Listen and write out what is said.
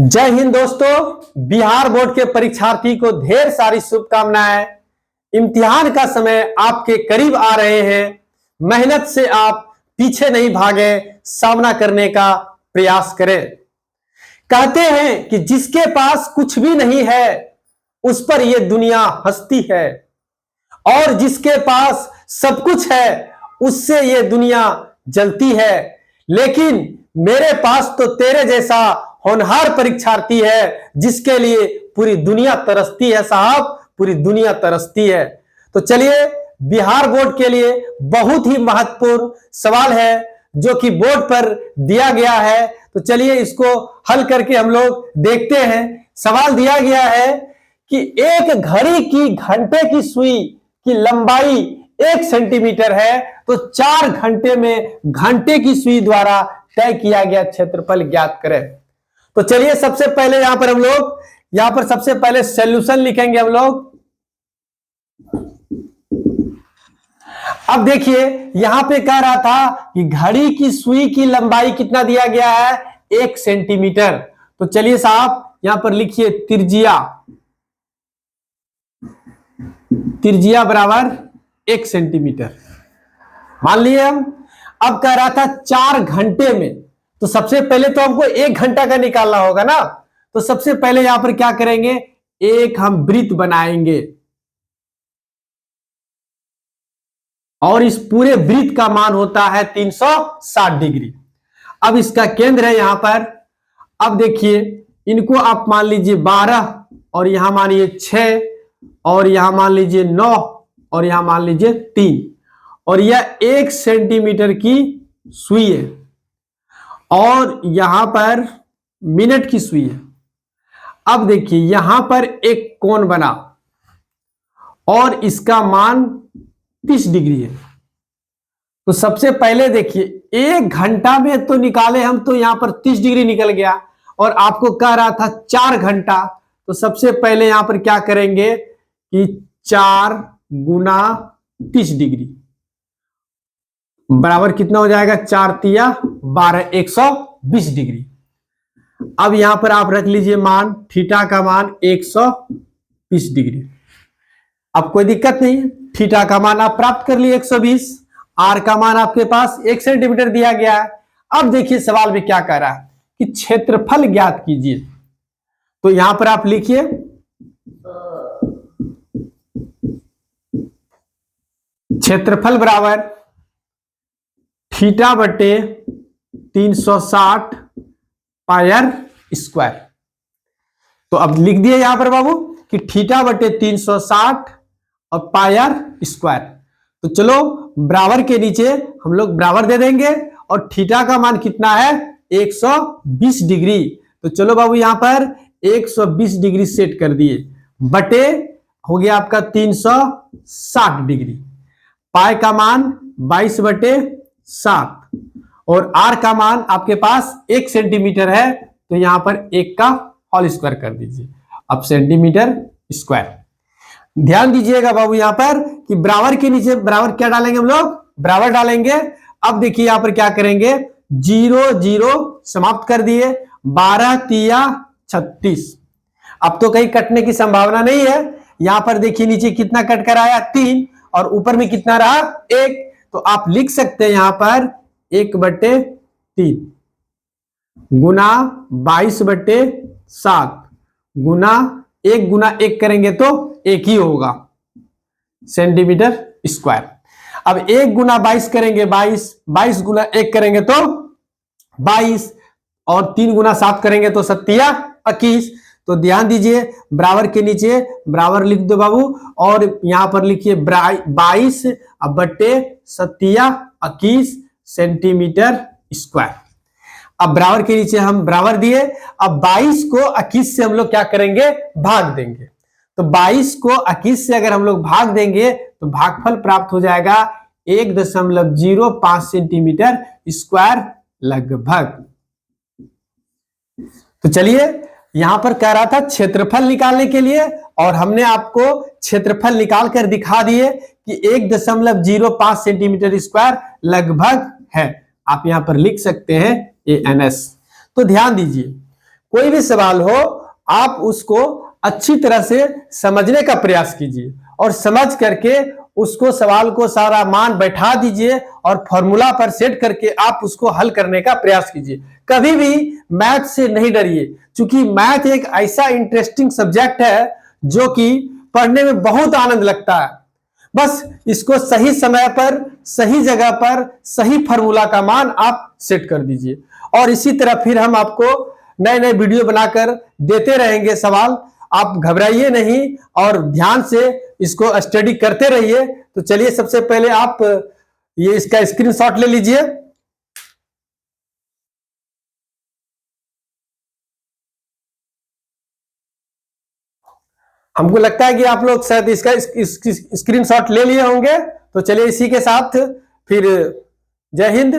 जय हिंद दोस्तों। बिहार बोर्ड के परीक्षार्थी को ढेर सारी शुभकामनाएं। इम्तिहान का समय आपके करीब आ रहे हैं। मेहनत से आप पीछे नहीं भागे, सामना करने का प्रयास करें। कहते हैं कि जिसके पास कुछ भी नहीं है उस पर यह दुनिया हंसती है, और जिसके पास सब कुछ है उससे यह दुनिया जलती है। लेकिन मेरे पास तो तेरे जैसा होनहार परीक्षार्थी है जिसके लिए पूरी दुनिया तरसती है। साहब, पूरी दुनिया तरसती है। तो चलिए, बिहार बोर्ड के लिए बहुत ही महत्वपूर्ण सवाल है जो कि बोर्ड पर दिया गया है। तो चलिए इसको हल करके हम लोग देखते हैं। सवाल दिया गया है कि एक घड़ी की घंटे की सुई की लंबाई 1 सेंटीमीटर है, तो 4 घंटे में घंटे की सुई द्वारा तय किया गया क्षेत्रफल ज्ञात करें। तो चलिए सबसे पहले यहां पर सबसे पहले सॉल्यूशन लिखेंगे हम लोग। अब देखिए यहां पे कह रहा था कि घड़ी की सुई की लंबाई कितना दिया गया है, 1 सेंटीमीटर। तो चलिए साहब यहां पर लिखिए त्रिज्या बराबर 1 सेंटीमीटर मान लिए हम। अब कह रहा था 4 घंटे में, तो सबसे पहले तो हमको 1 घंटा का निकालना होगा ना। तो सबसे पहले यहां पर क्या करेंगे, एक हम वृत्त बनाएंगे और इस पूरे वृत्त का मान होता है 360 डिग्री। अब इसका केंद्र है यहां पर। अब देखिए इनको आप मान लीजिए 12 और यहां मान लीजिए 6 और यहां मान लीजिए 9 और यहां मान लीजिए 3, और यह 1 सेंटीमीटर की सुई है और यहां पर मिनट की सुई है। अब देखिए यहां पर एक कोण बना और इसका मान 30 डिग्री है। तो सबसे पहले देखिए 1 घंटा में तो निकाले हम, तो यहां पर 30 डिग्री निकल गया और आपको कह रहा था 4 घंटा। तो सबसे पहले यहां पर क्या करेंगे कि 4 गुना 30 डिग्री बराबर कितना हो जाएगा, 4 तिया 12, 120 डिग्री। अब यहां पर आप रख लीजिए मान, थीटा का मान 120 डिग्री। अब कोई दिक्कत नहीं है, थीटा का मान आप प्राप्त कर लिए 120, आर का मान आपके पास 1 सेंटीमीटर दिया गया है। अब देखिए सवाल में क्या कह रहा है कि क्षेत्रफल ज्ञात कीजिए। तो यहां पर आप लिखिए क्षेत्रफल बराबर थीटा बटे 360 पायर स्क्वायर। तो अब लिख दिए यहां पर बाबू कि थीटा बटे 360 और पायर स्क्वायर। तो चलो बराबर के नीचे हम लोग बराबर दे देंगे और थीटा का मान कितना है, 120 डिग्री। तो चलो बाबू यहां पर 120 डिग्री सेट कर दिए, बटे हो गया आपका 360 डिग्री। पाई का मान 22 बटे 7 और आर का मान आपके पास 1 सेंटीमीटर है, तो यहां पर 1 का होल स्क्वायर कर दीजिए। अब सेंटीमीटर स्क्वायर। ध्यान दीजिएगा बाबू यहां पर कि बराबर के नीचे बराबर क्या डालेंगे, हम लोग बराबर डालेंगे। अब देखिए यहां पर क्या करेंगे, 0 0 समाप्त कर दिए, 12 तिया 36। अब तो कहीं कटने की संभावना नहीं है। यहां पर देखिए नीचे कितना कट कर आया, 3, और ऊपर में कितना रहा, 1। तो आप लिख सकते हैं यहां पर 1 बटे 3 गुना 22 बटे 7 गुना 1 गुना 1 करेंगे तो 1 ही होगा सेंटीमीटर स्क्वायर। अब 1 गुना 22 करेंगे 22, 22 गुना 1 करेंगे तो 22, और 3 गुना 7 करेंगे तो 7 या 21। तो ध्यान दीजिए बराबर के नीचे बराबर लिख दो बाबू, और यहां पर लिखिए 22 बटे 7 या 21 सेंटीमीटर स्क्वायर। अब बराबर के नीचे हम बराबर दिए। अब 22 को 21 से हम लोग क्या करेंगे, भाग देंगे। तो 22 को 21 से अगर हम लोग भाग देंगे तो भागफल प्राप्त हो जाएगा 1.05 सेंटीमीटर स्क्वायर लगभग। तो चलिए यहां पर कह रहा था क्षेत्रफल निकालने के लिए, और हमने आपको क्षेत्रफल निकाल कर दिखा दिए कि 1.05 सेंटीमीटर स्क्वायर लगभग है। आप यहां पर लिख सकते हैं ANS। तो ध्यान दीजिए कोई भी सवाल हो आप उसको अच्छी तरह से समझने का प्रयास कीजिए और समझ करके उसको सवाल को सारा मान बैठा दीजिए और फॉर्मूला पर सेट करके आप उसको हल करने का प्रयास कीजिए। कभी भी मैथ से नहीं डरिए, क्योंकि मैथ एक ऐसा इंटरेस्टिंग सब्जेक्ट है जो कि पढ़ने में बहुत आनंद लगता है। बस इसको सही समय पर, सही जगह पर, सही फॉर्मूला का मान आप सेट कर दीजिए और इसी तरह फिर हम आपको नए नए वीडियो बनाकर देते रहेंगे सवाल। आप घबराइए नहीं और ध्यान से इसको स्टडी करते रहिए। तो चलिए सबसे पहले आप ये इसका स्क्रीनशॉट ले लीजिए। हमको लगता है कि आप लोग शायद इसका स्क्रीनशॉट ले लिए होंगे। तो चलिए इसी के साथ फिर जय हिंद।